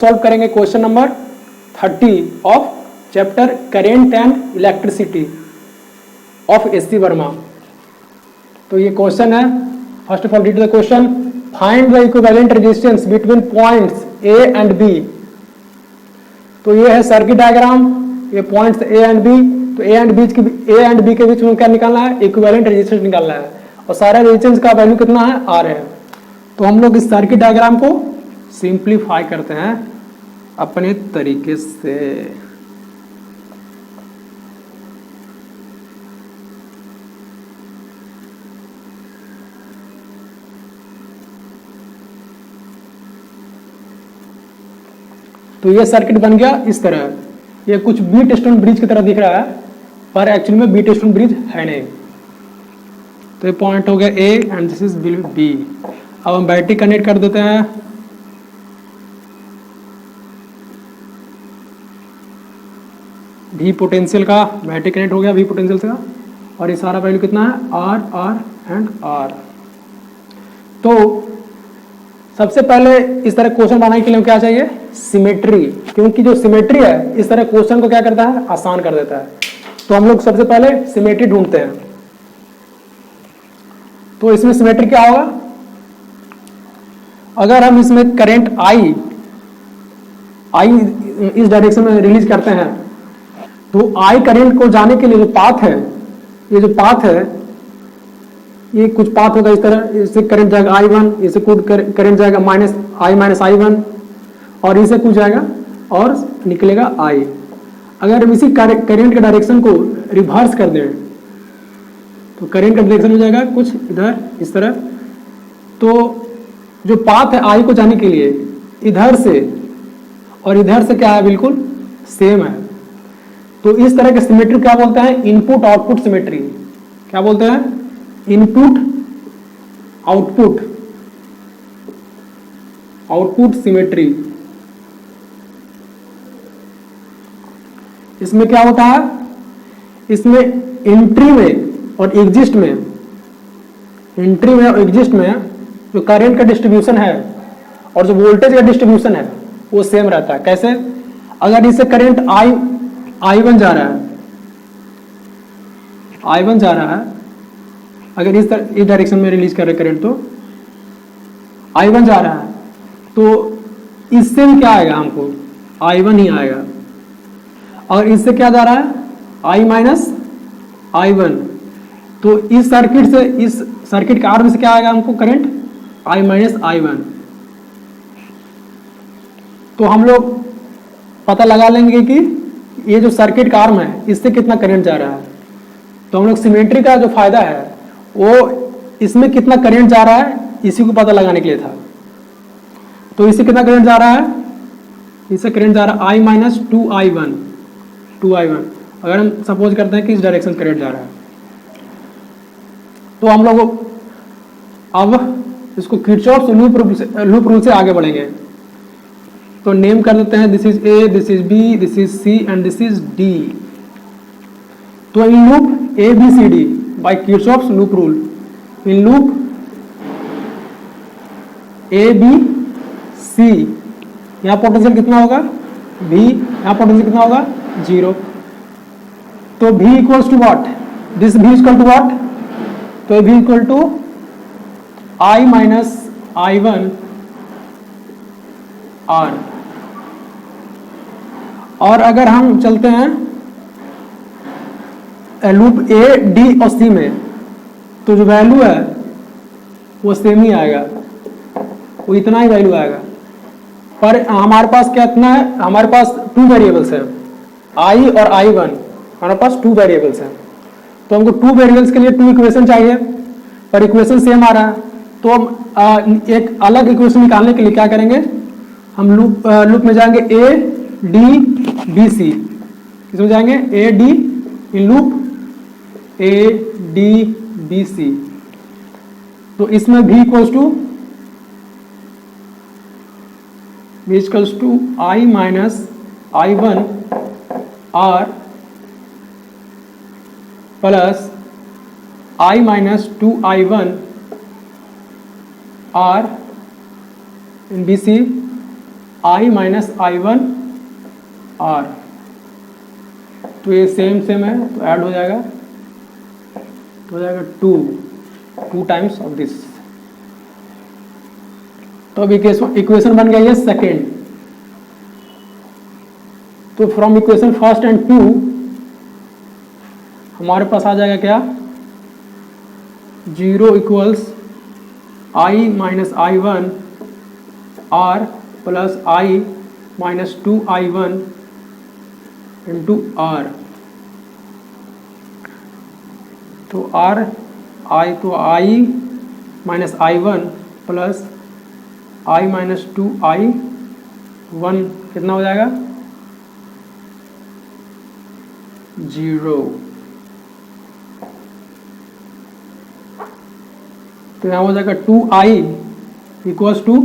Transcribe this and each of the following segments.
Solve करेंगे question number 30 of chapter current and electricity of S C. Verma. तो ये question है, first of all read the question. Find the equivalent resistance between points A and B. तो ये है circuit diagram, ये points A and B. तो A and B के बीच में क्या निकालना है? इक्विवेलेंट रेजिस्टेंस निकालना है, और सारा रेजिस्टेंस का वैल्यू कितना है? आर है। तो हम लोग इस सर्किट डायग्राम को सिंप्लीफाई करते हैं अपने तरीके से। तो ये सर्किट बन गया इस तरह। ये कुछ बीट स्टोन ब्रिज की तरह दिख रहा है, पर एक्चुअली में बीट स्टोन ब्रिज है नहीं। तो ये पॉइंट हो गया A and this is B. अब हम बैटरी कनेक्ट कर देते हैं। वी पोटेंशियल का बैटरी कनेक्ट हो गया, वी पोटेंशियल का, और ये सारा वैल्यू कितना है? R R and R. तो सबसे पहले इस तरह क्वेश्चन बनाने के लिए क्या चाहिए? सिमेट्री। क्योंकि जो सिमेट्री है इस तरह क्वेश्चन को क्या करता है? आसान कर देता है। तो हम लोग सबसे पहले सिमेट्री ढूंढते हैं। तो इसमें सिमेट्री क्या होगा? अगर हम इसमें करंट आई इस डायरेक्शन में रिलीज करते हैं, तो आई करंट को जाने के लिए जो पाथ है, ये जो पाथ है, ये कुछ पाथ होगा इस तरह। इससे करंट जाएगा I1, इससे कुछ करंट जाएगा -I1, और इससे कुछ जाएगा और निकलेगा I। अगर हम इसी करंट के डायरेक्शन को रिवर्स कर दें, तो करंट का डायरेक्शन हो जाएगा कुछ इधर इस तरह। तो जो पाथ है I को जाने के लिए, इधर से और इधर से क्या है? बिल्कुल सेम है। तो इस तरह के सिमेट्री क्या बोलते हैं? Input output symmetry. क्या बोलते हैं? Input output symmetry. इसमें क्या होता है? इसमें एंट्री में और एग्जिस्ट में जो करंट का डिस्ट्रीब्यूशन है और जो वोल्टेज का डिस्ट्रीब्यूशन है वो सेम रहता है। कैसे? अगर इससे करंट I1 जा रहा है, अगर इस डायरेक्शन में रिलीज कर रहे करंट, तो I1 जा रहा है, तो इससे भी क्या आएगा? हमको I1 ही आएगा। और इससे क्या जा रहा है? I-I1। तो इस सर्किट के आर्म से क्या आएगा? हमको करंट I-I1। तो हम लोग पता लगा लेंगे कि ये जो सर्किट का आर्म है इससे कितना करंट जा रहा है। तो हम लोग सिमेट्री का जो फायदा है वो इसमें कितना करंट जा रहा है इसी को पता लगाने के लिए था। तो इससे कितना करंट जा रहा है? इससे करंट जा रहा है I-2I1। अगर हम सपोज करते हैं कि इस डायरेक्शन करंट जा रहा है, तो हम लोग अब इसको किरचॉफ लूप रूल से आगे बढ़ेंगे। तो नेम कर देते हैं, this is A, this is B, this is C and this is D. तो in loop A B C D by Kirchhoff's loop rule, in loop A B C, यहां potential कितना होगा? V। यहां potential कितना होगा? 0। तो V equals to what? This V equal to what? तो V equal to I-I1 R। और अगर हम चलते हैं लूप ए डी और सी में, तो जो वैल्यू है वो सेम ही आएगा, वो इतना ही वैल्यू आएगा। पर हमारे पास क्या इतना है? हमारे पास 2 वेरिएबल्स है, I और I1। हमारे पास 2 वेरिएबल्स है, तो हमको 2 वेरिएबल्स के लिए 2 इक्वेशन चाहिए, पर इक्वेशन सेम आ रहा है। तो हम एक अलग इक्वेशन निकालने के लिए क्या करेंगे? हम लूप में जाएंगे ए डी बी सी। इसमें जाएंगे A D, in loop A D B C. तो इसमें V equals to I-I1 R plus I-2I1 R in BC I minus I one R, तो ये सेम सेम है तो ऐड हो जाएगा, तो हो जाएगा 2 टाइम्स ऑफ दिस। तो अब इक्वेशन बन गया ये सेकेंड। तो फ्रॉम इक्वेशन फर्स्ट एंड 2 हमारे पास आ जाएगा क्या, 0 equals I minus I one R plus I minus 2i1 into R. तो आर आई, तो I minus I one plus I minus 2i1 कितना हो जाएगा, 0। तो यहाँ हो जाएगा 2i इक्वल्स टू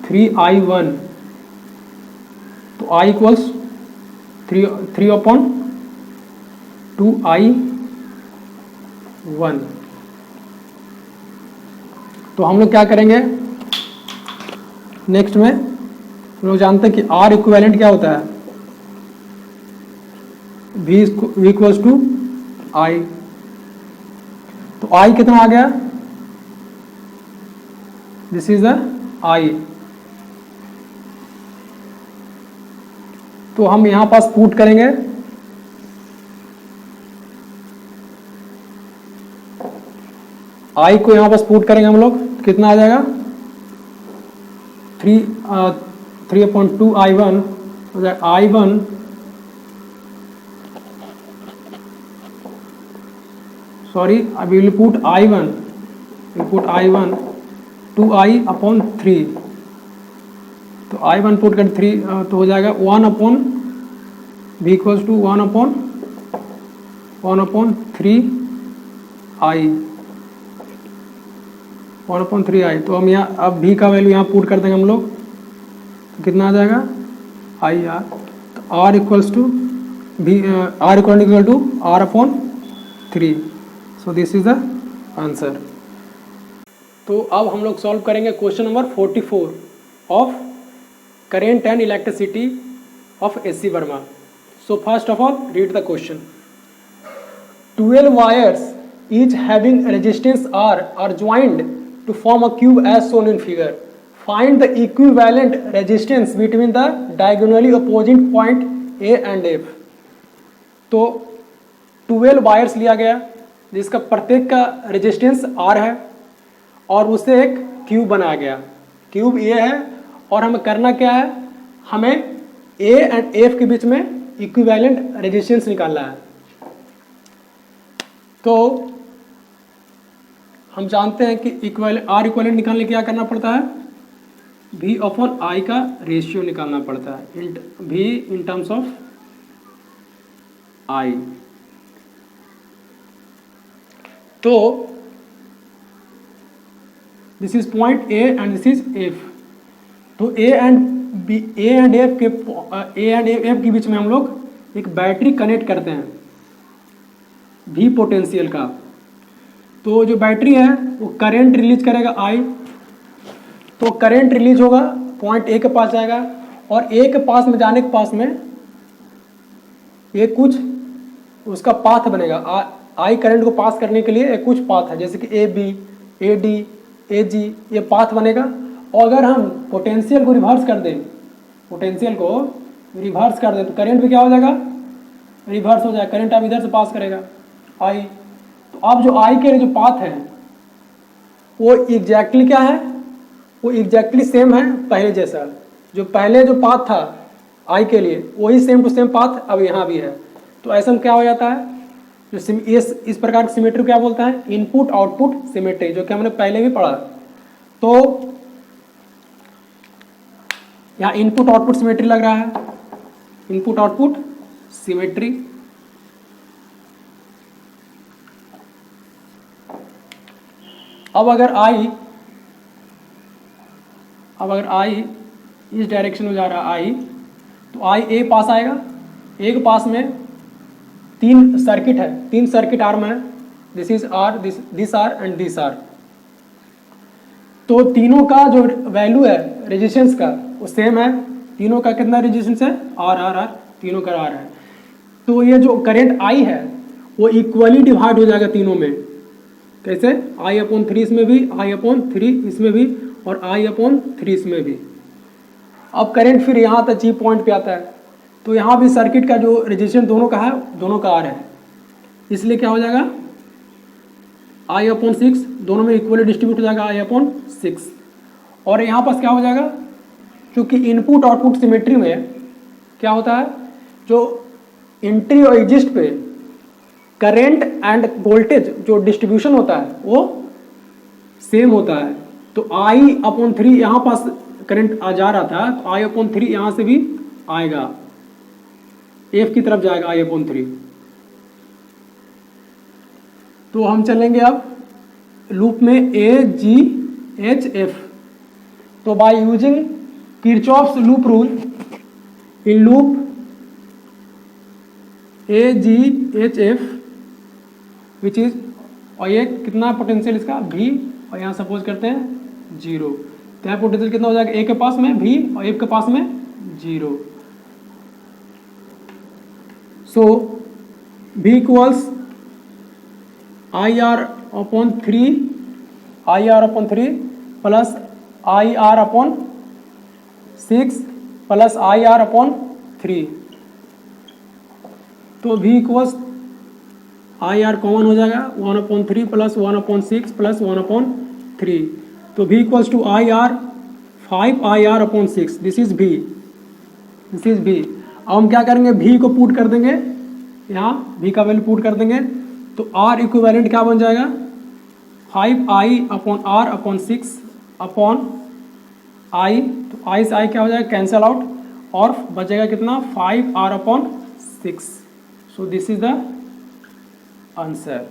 3i1, तो i इक्वल्स 3/2i1। तो हम लोग क्या करेंगे नेक्स्ट में, हम लोग जानते हैं कि R इक्विवेलेंट क्या होता है, V इक्वल्स टू I। तो I कितना आ गया, दिस इज द I। तो हम यहां पास पुट करेंगे, I को यहां पास पुट करेंगे हम लोग, कितना आ जाएगा 3/2i1 हो जाएगा i1 sorry I will put i1 2i/3। तो i1 पुट कर 3 तो हो जाएगा 1/v इक्वल्स टू 1/3i। तो हम यहाँ अब v का वैल्यू यहाँ पुट कर देंगे हम लोग, तो कितना आ जाएगा IR। तो R equals to R/3। So this is the answer. तो अब हम लोग सॉल्व करेंगे question number 44 of current and electricity of AC Verma. So first of all read the question. 12 wires each having resistance R are joined to form a cube as shown in figure. Find the equivalent resistance between the diagonally opposing point A and F. तो 12 wires लिया गया जिसका प्रत्येक का resistance R है और उससे एक क्यूब बनाया गया, क्यूब A है और हमें करना क्या है, हमें A एंड F के बीच में इक्विवेलेंट रेजिस्टेंस निकालना है। तो हम जानते हैं कि R इक्विवेलेंट निकालने के क्या करना पड़ता है, V/I का रेशियो निकालना पड़ता है, V in terms of I। तो this is point A and this is F। तो A एंड F के बीच में हम लोग एक बैटरी कनेक्ट करते हैं V पोटेंशियल का। तो जो बैटरी है वो करंट रिलीज करेगा I, तो करंट रिलीज होगा पॉइंट A के पास जाएगा और A के पास में जाने के पास में ये कुछ उसका पाथ बनेगा, I करंट को पास करने के लिए एक कुछ पाथ है, जैसे कि AB, AD, AG ये पाथ बनेगा। और अगर हम पोटेंशियल को रिवर्स कर दें, तो करंट भी क्या हो जाएगा, रिवर्स हो जाएगा, करंट अब इधर से पास करेगा I। तो अब जो I के लिए जो पाथ है वो एग्जैक्टली क्या है, वो एग्जैक्टली सेम है पहले जैसा, जो पहले जो पाथ था I के लिए वही सेम टू सेम पाथ अब यहाँ भी है। तो ऐसा में क्या हो जाता है, जो इस प्रकार की सिमेट्री क्या बोलता है, इनपुट आउटपुट सिमेट्री, जो कि हमने पहले भी पढ़ा। तो यहाँ इनपुट आउटपुट सिमेट्री लग रहा है, इनपुट आउटपुट सिमेट्री। अब अगर I इस डायरेक्शन में जा रहा है I, तो I A पास आएगा, A के पास में तीन सर्किट आर्म है, this is R, this R and this R। तो तीनों का जो वैल्यू है रेजिस्टेंस का वो सेम है, तीनों का कितना रेजिस्टेंस है, आर आर आर, तीनों का आर है। तो ये जो करंट आई है वो इक्वली डिवाइड हो जाएगा तीनों में। कैसे, I/3 इसमें भी, I/3 इसमें भी और I/3 इसमें भी। अब करंट फिर यहाँ तक G पॉइंट पे आता है, तो यहाँ भी सर्किट का जो रेजिस्टेंस दोनों का है, दोनों का आर है, इसलिए क्या हो जाएगा I/6, दोनों में इक्वली डिस्ट्रीब्यूट हो जाएगा I/6। और यहाँ पास क्या हो जाएगा, क्योंकि इनपुट आउटपुट सिमेट्री में क्या होता है, जो एंट्री और एग्जिट पे करंट एंड वोल्टेज जो डिस्ट्रीब्यूशन होता है वो सेम होता है। तो I/3 यहाँ पास करंट आ जा रहा था, तो I/3 यहाँ से भी आएगा, F की तरफ जाएगा I/3। तो हम चलेंगे अब लूप में A/G/H/F। तो by using Kirchhoff's loop rule in loop A/G/H/F which is, और ये कितना पोटेंशियल इसका V, और यहाँ सपोज करते हैं 0, तो यहाँ पोटेंशियल कितना हो जाएगा, A के पास में V और F के पास में 0। सो V equals IR/3 plus IR/6 plus IR/3। तो V इक्वल्स IR कॉमन हो जाएगा, 1/3 प्लस 1/6 प्लस 1/3। तो V equals to IR 5IR/6, this is V, this is V। अब हम क्या करेंगे, V को पुट कर देंगे, यहाँ V का वैल्यू पुट कर देंगे, तो R इक्विवेलेंट क्या बन जाएगा, 5I/R/6 अपॉन I, तो I से I क्या हो जाएगा, कैंसल आउट, और बचेगा कितना, 5R/6। So this is the answer.